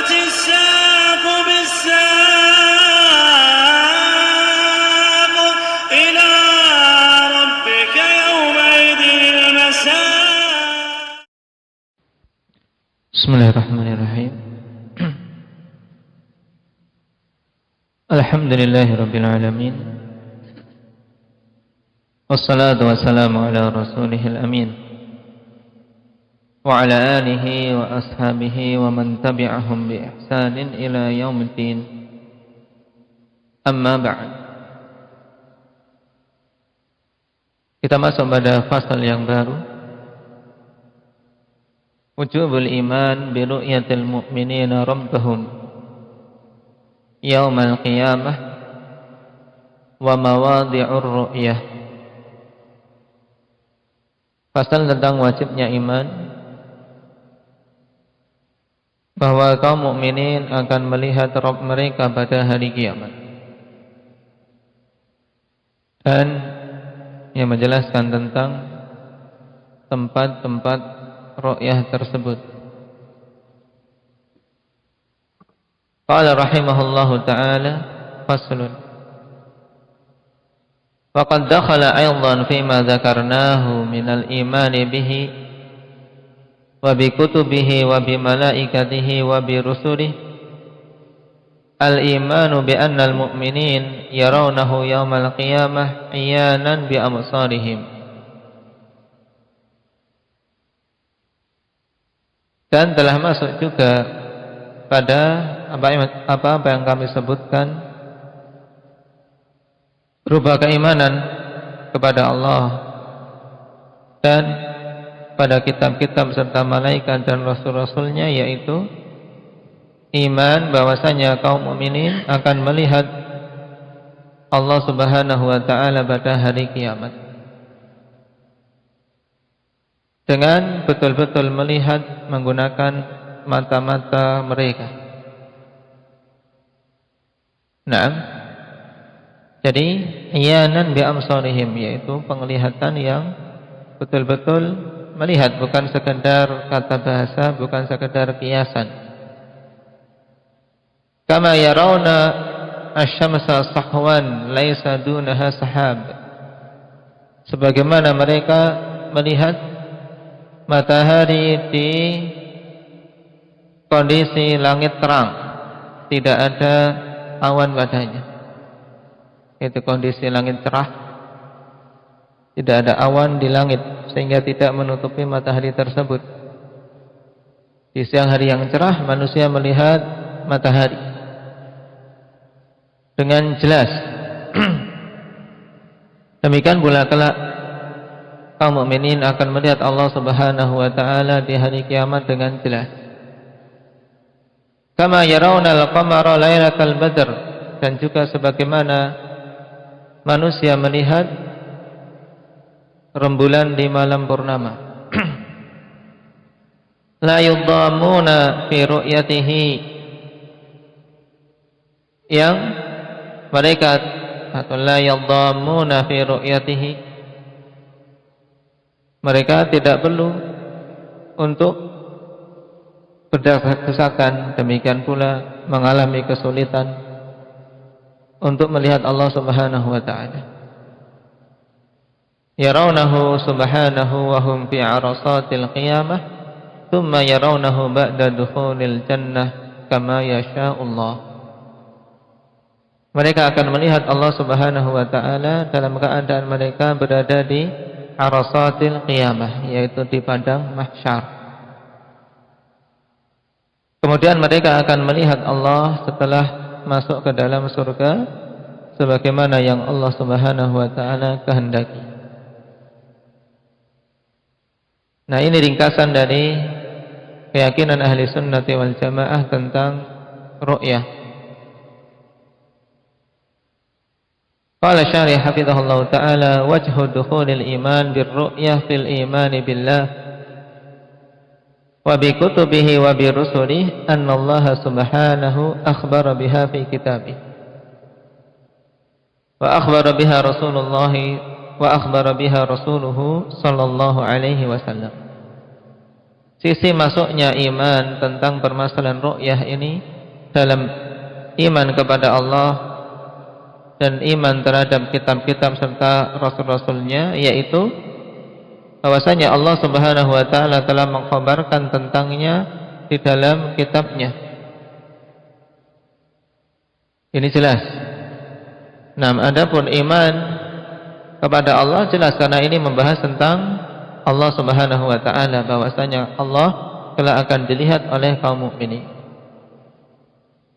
والتفت الساق بالساق إلى ربك يومئذ المساق. بسم الله الرحمن الرحيم. الحمد لله رب العالمين، والصلاة والسلام على رسوله الأمين وعلى آله وأصحابه ومن تبعهم بإحسان إلى يوم الدين. أما بعد, kita masuk pada fasal yang baru, wujubul iman bi ru'yatil mu'minina rabbahum yaumal qiyamah wa mawadhi'ur ru'yah. Pasal tentang wajibnya iman bahwa kaum mukminin akan melihat Rabb mereka pada hari kiamat, dan yang menjelaskan tentang tempat-tempat ru'yah tersebut. Qala rahimahullahu ta'ala, faslun. Faqad dakhala aydan fima dzakarnahu minal imani bihi wa bi kutubihi wa bi malaikatihi wa bi rusulihi al-imanu bi anna al-mu'minin yarawnahu yawmal qiyamah iyanan bi absarihim. Dan telah masuk juga pada apa yang kami sebutkan berupa keimanan kepada Allah dan pada kitab-kitab serta malaikat dan rasul-rasulnya, yaitu iman bahwasanya kaum mukminin akan melihat Allah Subhanahu wa taala pada hari kiamat dengan betul-betul melihat menggunakan mata-mata mereka. Naam. Jadi iyanan bi amsarihim, yaitu penglihatan yang betul-betul melihat, bukan sekedar kata bahasa, bukan sekedar kiasan. Kama yarawna asy-syamsa sahwan laisa dunaha sahab. Sebagaimana mereka melihat matahari di kondisi langit terang, tidak ada awan padanya. Itu kondisi langit cerah, tidak ada awan di langit, sehingga tidak menutupi matahari tersebut. Di siang hari yang cerah, manusia melihat matahari dengan jelas. Demikian pula kelak kaum mukminin akan melihat Allah Subhanahu wa taala di hari kiamat dengan jelas. Kama yarawna al-qamara lailatal badr, dan juga sebagaimana manusia melihat rembulan di malam purnama. La yudhammuna fi ru'yatihi, yang mereka atau la yudhammuna fi ru'yatihi, mereka tidak perlu untuk berdesak-desakan, demikian pula mengalami kesulitan untuk melihat Allah Subhanahu wa taala. Yarawnahu subhanahu wa hum fi 'arasatil qiyamah, thumma yarawnahu ba'da dukhulil jannah kama yasha'ullah. Mereka akan melihat Allah Subhanahu wa taala dalam keadaan mereka berada di 'arasatil qiyamah, yaitu di padang mahsyar. Kemudian mereka akan melihat Allah setelah masuk ke dalam surga sebagaimana yang Allah Subhanahu wa taala kehendaki. Nah, ini ringkasan dari keyakinan ahli sunnati wal jamaah tentang ru'yah. Qala syarih hafizahullah ta'ala, wajhu dukhulil iman bir ru'yah fil imani billah wa bi kutubihi wa bi rusulihi anna Allah subhanahu akhbara biha fi kitabih wa akhbara biha Rasulullah wa akhbara biha rasuluhu sallallahu alaihi wasallam. sisi masuknya iman tentang permasalahan ru'yah ini dalam iman kepada Allah dan iman terhadap kitab-kitab serta rasul-rasulnya, yaitu bahwasanya Allah Subhanahu wa taala telah mengkhabarkan tentangnya di dalam kitabnya. Ini jelas. Nah, adapun iman kepada Allah jelas karena ini membahas tentang Allah Subhanahu wa taala, bahwasanya Allah telah akan dilihat oleh kaum mukminin.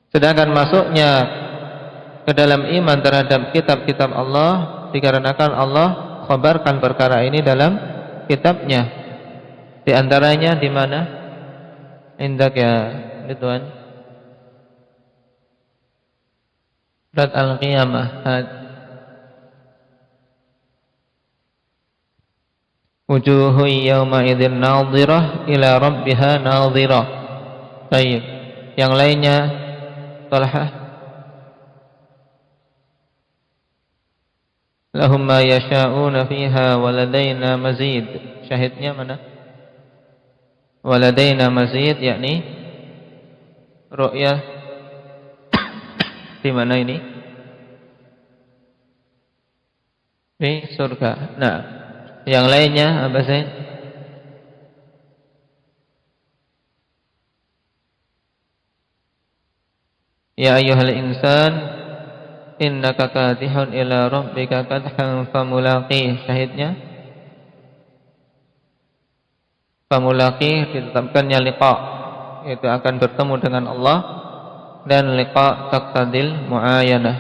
Sedangkan masuknya ke dalam iman terhadap kitab-kitab Allah dikarenakan Allah khabarkan perkara ini dalam kitabnya. Di antaranya di mana? Indak ya, Ridwan. Surat Al-Qiyamah. Wujuhu yawma idzin nadhirah ila rabbiha nadhirah. Baik. Yang lainnya Talha. Lahum ma yasha'una fiha waladaina mazid. Syahidnya mana? Waladaina mazid, yakni ru'yah di mana ini? Di surga. Nah, yang lainnya apa sih? Ya ayyuhal insan innaka kadihun ila rabbika kadhan famulaqih. Syahidnya famulaqih ditetapkannya liqa, itu akan bertemu dengan Allah, dan liqa taqtadil muayyanah.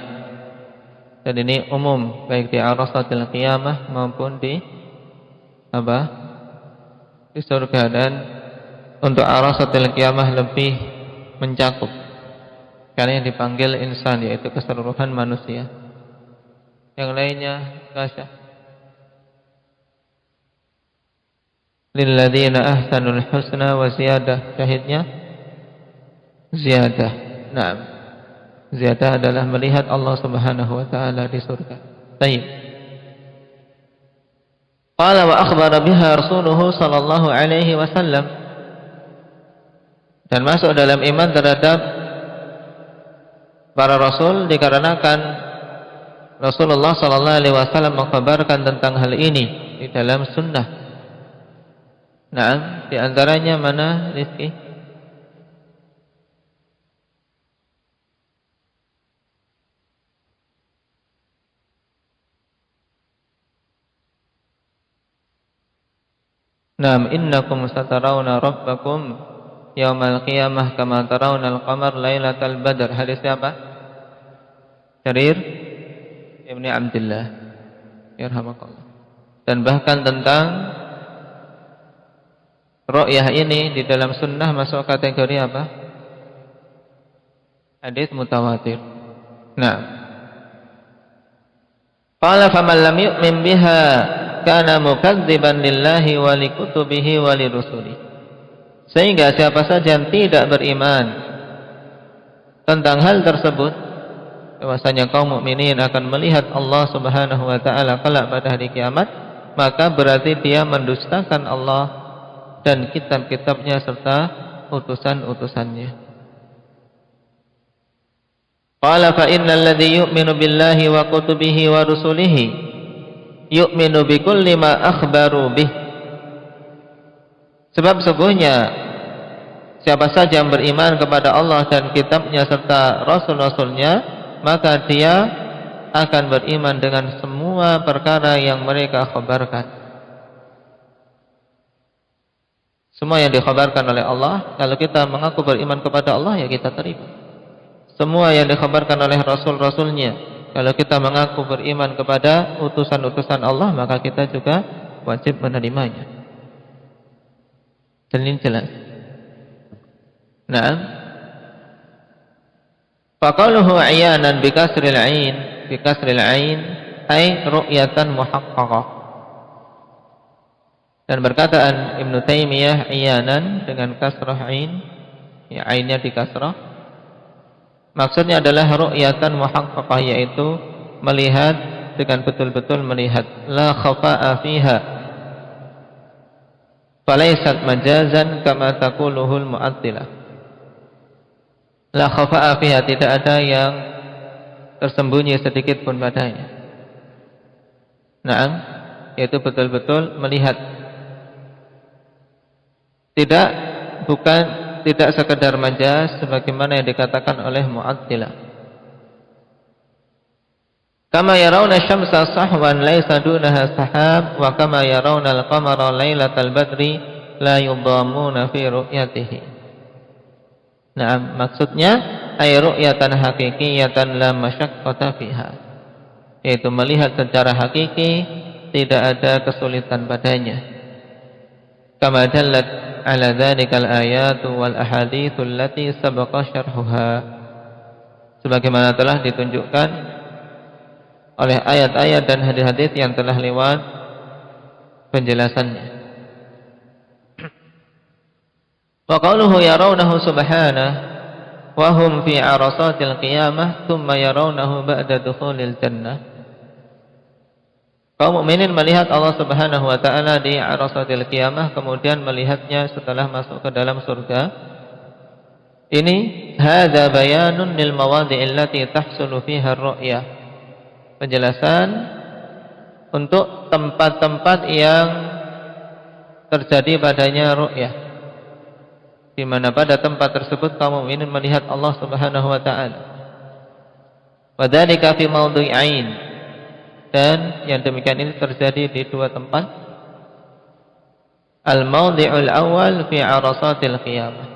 Dan ini umum baik di arasatil qiyamah maupun di apa? Di surga. Dan untuk arasatil qiyamah lebih mencakup karena yang dipanggil insan yaitu keseluruhan manusia. Yang lainnya Kasyah. Lilladzina ahsanul husna wa ziyadah. Syahidnya ziyadah. Naam. Ziyadah adalah melihat Allah Subhanahu wa taala di surga. Baik. Qala wa akhbara biha rasuluhu sallallahu alaihi wasallam. Dan masuk dalam iman terhadap para rasul dikarenakan Rasulullah sallallahu alaihi wasallam mengkabarkan tentang hal ini di dalam sunnah. Nah, di antaranya mana, Rizki? Naam, innakum satarawna rabbakum yaumal qiyamah kama tarawna al-qamar lailatal badr. Hadis siapa? Jarir Ibni Abdullah. Yarhamakallah. Dan bahkan tentang ru'yah ini di dalam sunnah masuk kategori apa? Hadis mutawatir. Nah, qala faman lam yu'min biha kana mukadziban lillahi wa likutubihi wa lirusulihi. Sehingga siapa saja yang tidak beriman tentang hal tersebut, bahwasanya kaum mukminin akan melihat Allah Subhanahu wa taala kelak pada hari kiamat, maka berarti dia mendustakan Allah dan kitab-kitabnya serta utusan-utusannya. Qala fa innal ladzi yu'minu billahi wa kutubihi wa rusulihi yu'minu bikulli ma akhbaru bih. Sebab sesungguhnya siapa saja yang beriman kepada Allah dan kitabnya serta rasul-rasulnya, maka dia akan beriman dengan semua perkara yang mereka khabarkan. Semua yang dikhabarkan oleh Allah, kalau kita mengaku beriman kepada Allah, ya kita terima. Semua yang dikhabarkan oleh rasul-rasulnya, kalau kita mengaku beriman kepada utusan-utusan Allah, maka kita juga wajib menerimanya. Dan ini jelas. Naam. Faqaluhu 'ayanan bi kasril 'ain ay ru'yatan muhaqqaqah. Dan berkataan Ibnu Taimiyah 'ayanan dengan kasrah 'ain, ya 'ainnya di kasrah. Maksudnya adalah ru'yatan muhaqqaqah, yaitu melihat dengan betul-betul melihat, la khafa'a fiha. falaysat majazan kama taquluhul mu'attilah. La khafa'a fiha, tidak ada yang tersembunyi sedikit pun padanya. Naam, yaitu betul-betul melihat. Tidak sekedar majaz sebagaimana yang dikatakan oleh mu'attilah. Kama yarawna syamsa sahwan laysa dunaha sahab wa kama yarawna al-qamara lailatal badri la yudhammuna fi ru'yatihi. Naam, maksudnya ay ru'yatan haqiqiyatan la masyaqqata fiha, yaitu melihat secara hakiki tidak ada kesulitan padanya. Kama dallat ala dzalikal ayatu wal ahaditsul lati sabaqa syarhuha, sebagaimana telah ditunjukkan oleh ayat-ayat dan hadis-hadis yang telah lewat penjelasannya. Wa qauluhu yarawnahu subhanahu wa hum fi arasatil qiyamah thumma yarawnahu ba'da dukhulil jannah. Kaum mukminin melihat Allah Subhanahu wa taala di arasatil qiyamah, kemudian melihatnya setelah masuk ke dalam surga. Ini hadza bayanun lil mawadhi'il lati tahsulu fiha ar-ru'yah. Penjelasan untuk tempat-tempat yang terjadi padanya ru'yah, di mana pada tempat tersebut kaum mukminin melihat Allah Subhanahu wa taala. Wa dzalika fi mawdhi'ain, dan yang demikian ini terjadi di dua tempat. Al-mawdhi'ul awal fi arasatil qiyamah.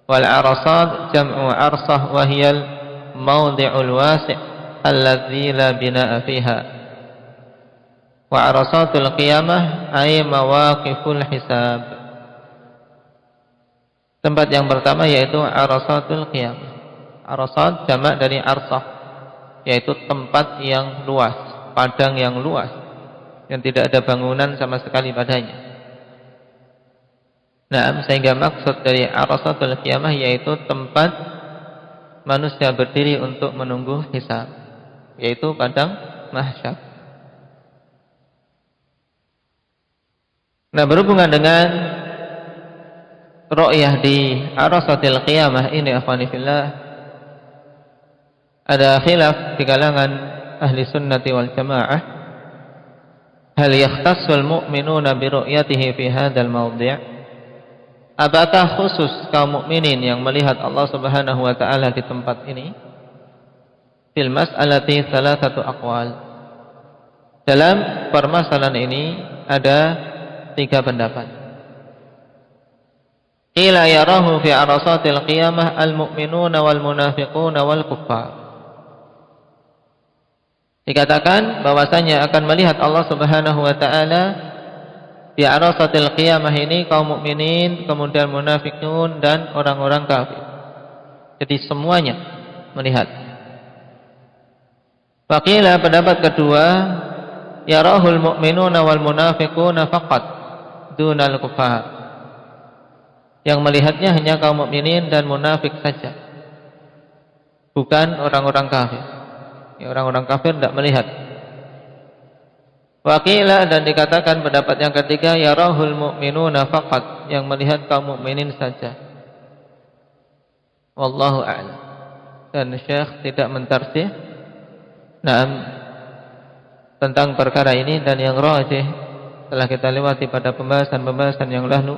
Wal arasat jam'u arsah wa hiya al-mawdhi'ul wasi' alladzi la binaa'a fiha. Wa arasatul qiyamah ay mawaqiful hisab. Tempat yang pertama yaitu arasatul qiyamah. Arasat jamak dari arsah, yaitu tempat yang luas, padang yang luas, yang tidak ada bangunan sama sekali padanya. Nah, sehingga maksud dari arasatul qiyamah yaitu tempat manusia berdiri untuk menunggu hisab, yaitu padang mahsyar. Nah, berhubungan dengan ru'yah di arasatil qiyamah ini, akhwani fillah, ada khilaf di kalangan ahli sunnati wal jamaah, hal yakhtassul mu'minuna bi ru'yatihi fi hadzal mawdhi', apakah khusus kaum mukminin yang melihat Allah Subhanahu wa taala di tempat ini? Fil mas'alati thalathatu aqwal. Dalam permasalahan ini ada tiga pendapat. Qila yarahu fi arasatil qiyamah al-mu'minuna wal munafiquna wal kuffar. Dikatakan bahwasanya akan melihat Allah Subhanahu wa taala di arasatil qiyamah ini kaum mukminin, kemudian munafikun dan orang-orang kafir. Jadi semuanya melihat. Waqila, pendapat kedua, yarahul mu'minuna wal munafiquna faqat dunal kuffar. Yang melihatnya hanya kaum mukminin dan munafik saja, bukan orang-orang kafir. Orang-orang kafir tidak melihat. Waqila, dan dikatakan pendapat yang ketiga, yarahul mu'minuna faqat, yang melihat kaum mukminin saja. Wallahu a'lam. Dan Syekh tidak mentarjih tentang perkara ini, dan yang rajih telah kita lewati pada pembahasan yang lalu.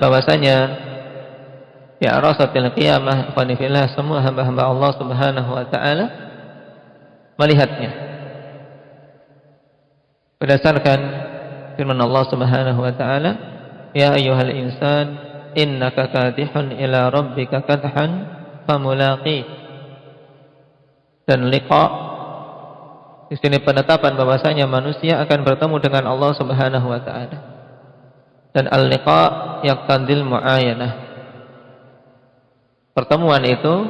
Bahwasanya ya arasatil qiyamah, qanifillah, semua hamba-hamba Allah Subhanahu wa taala melihatnya berdasarkan firman Allah Subhanahu wa taala, ya ayyuhal insan innaka kadihun ila rabbika kadhan famulaqi. Dan liqa di sini penetapan bahwasanya manusia akan bertemu dengan Allah Subhanahu wa taala. Dan al-liqa yaqtadil mu'ayanah. Pertemuan itu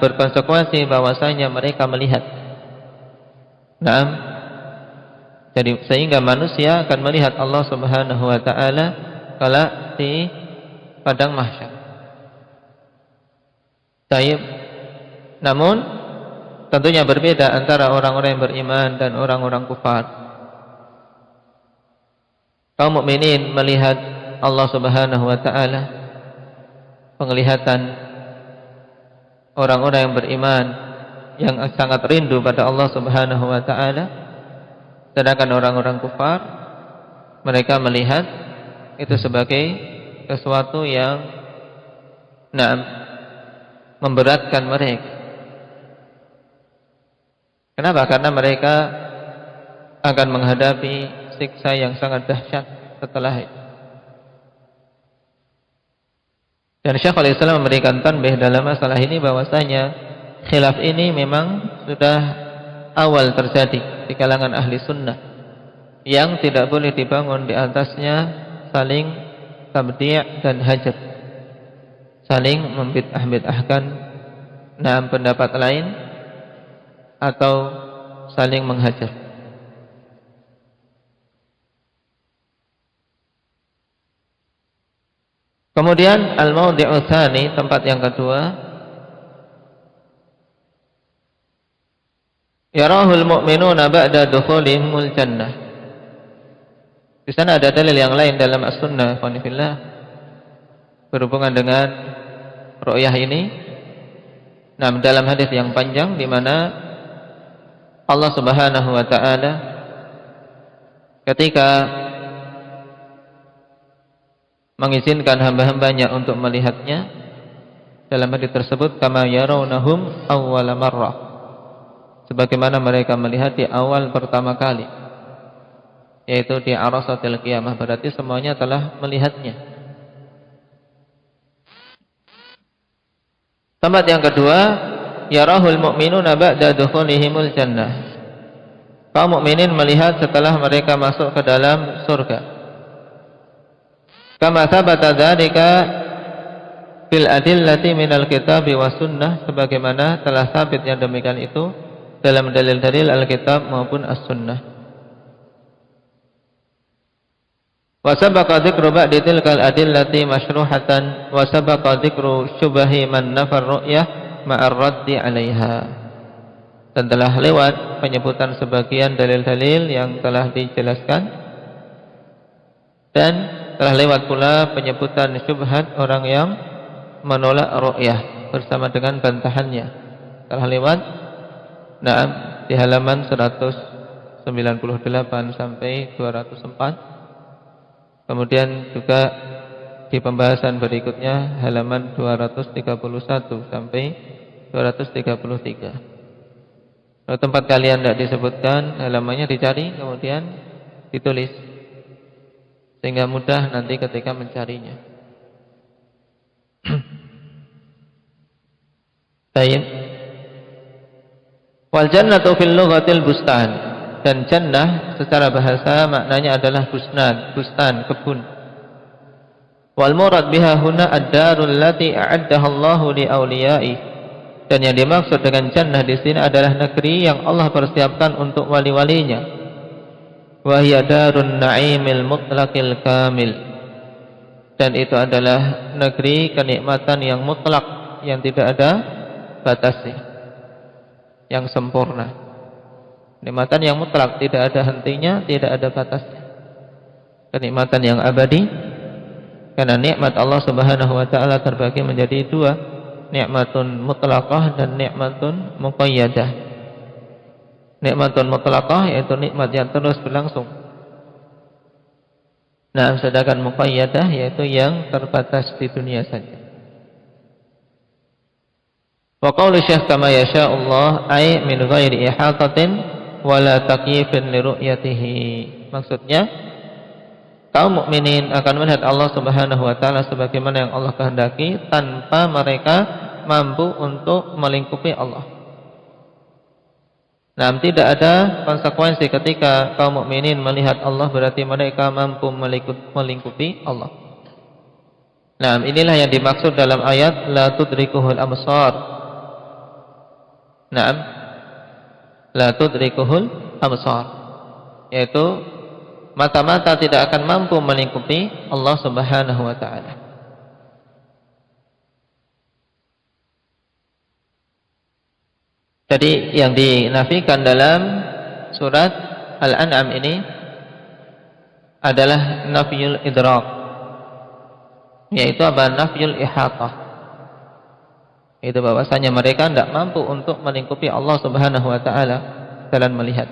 berkonsekuensi bahwasanya mereka melihat. Jadi sehingga manusia akan melihat Allah Subhanahu wa taala kala di padang mahsyar. Namun tentunya berbeda antara orang-orang yang beriman dan orang-orang kufar. Kaum mukminin melihat Allah Subhanahu wa taala, penglihatan orang-orang yang beriman yang sangat rindu pada Allah Subhanahu wa taala. Sedangkan orang-orang kufar, mereka melihat itu sebagai sesuatu yang memberatkan mereka. Kenapa? Karena mereka akan menghadapi siksa yang sangat dahsyat setelah itu. Dan Syekhul Islam memberikan tanbih dalam masalah ini bahwasanya khilaf ini memang sudah awal terjadi di kalangan ahli sunnah, yang tidak boleh dibangun di atasnya saling tabdi' dan hajat, saling membid'ah-bid'ahkan pendapat lain atau saling menghajar. Kemudian al-mawdi'u tsani, tempat yang kedua, yarahul mu'minuna ba'da dukhulihimul jannah. Di sana ada dalil yang lain dalam as-sunnah qanifillah berhubungan dengan ru'yah ini. Dalam hadis yang panjang di mana Allah Subhanahu wa taala ketika mengizinkan hamba-hambanya untuk melihatnya, dalam hadis tersebut kama yarawnahum awwala marrah, sebagaimana mereka melihat di awal pertama kali, yaitu di arasatil qiyamah, berarti semuanya telah melihatnya. Tempat yang kedua, yarahul mu'minuna ba'da dukhulihimul jannah. Kaum mukminin melihat setelah mereka masuk ke dalam surga. Kama thabata dzalika fil adillati minal kitabi was sunnah, sebagaimana telah sabit yang demikian itu dalam dalil-dalil Alkitab maupun As-Sunnah. Wa sabaqa dzikru ba'di tilkal adillati masyruhatan wa sabaqa dzikru syubahi man nafar ru'yah ma'ar raddi 'alaiha. Dan telah lewat penyebutan sebagian dalil-dalil yang telah dijelaskan, dan telah lewat pula penyebutan syubhat orang yang menolak ru'yah bersama dengan bantahannya. Telah lewat di halaman 198 sampai 204. Kemudian juga di pembahasan berikutnya halaman 231 sampai 233. Kalau tempat kalian tidak disebutkan halamannya, dicari kemudian ditulis sehingga mudah nanti ketika mencarinya. Baik. Wal jannatu fil lughatil bustan. Dan jannah secara bahasa maknanya adalah bustan, kebun. Wal murad biha huna ad-darul lati a'addaha Allahu li awliya'i. Dan yang dimaksud dengan jannah di sini adalah negeri yang Allah persiapkan untuk wali-walinya. Wa hiya darun na'imil mutlaqil kamil. Dan itu adalah negeri kenikmatan yang mutlak, yang tidak ada batasnya, yang sempurna. Kenikmatan yang mutlak, tidak ada hentinya, tidak ada batasnya. Kenikmatan yang abadi. Karena nikmat Allah Subhanahu wa taala terbagi menjadi dua, nikmatun mutlaqah dan nikmatun muqayyadah. Nikmatun mutlaqah yaitu nikmat yang terus berlangsung. Sedangkan muqayyadah yaitu yang terbatas di dunia saja. Wa qaulu Syekh kama yasha Allah ay min ghairi ihatatin wala taqyifin li ru'yatihi. Maksudnya, kaum mukminin akan melihat Allah Subhanahu wa taala sebagaimana yang Allah kehendaki tanpa mereka mampu untuk melingkupi Allah. Tidak ada konsekuensi ketika kaum mukminin melihat Allah berarti mereka mampu melingkupi Allah. Inilah yang dimaksud dalam ayat la tudrikuhul absar. La tudrikuhul absar, yaitu mata-mata tidak akan mampu melingkupi Allah Subhanahu wa taala. Jadi yang dinafikan dalam surat Al-An'am ini adalah nafyul idrak, yaitu apa? Nafyul ihatah. Itu bahwasanya mereka tidak mampu untuk melingkupi Allah Subhanahu wa taala dalam melihat.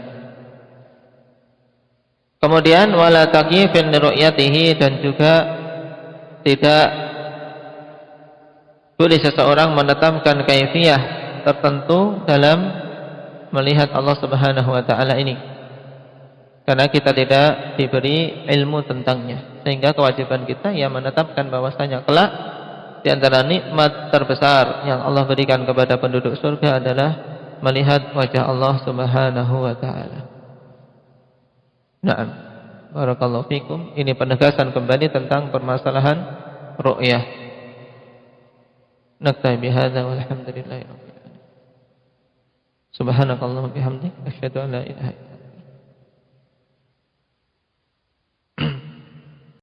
Kemudian wala taqyifin ru'yatihi, dan juga tidak boleh seseorang menetapkan kaifiyah tertentu dalam melihat Allah Subhanahu wa taala ini, karena kita tidak diberi ilmu tentangnya, sehingga kewajiban kita ya menetapkan bahwasanya kelak di antara nikmat terbesar yang Allah berikan kepada penduduk surga adalah melihat wajah Allah Subhanahu wa taala. Naam, barakallahu fikum. Ini penegasan kembali tentang permasalahan ru'yah. Naktafi bihadza walhamdulillahi rabbil alamin. Subhanakallahumma bihamdik asyhadu an la ilaha illa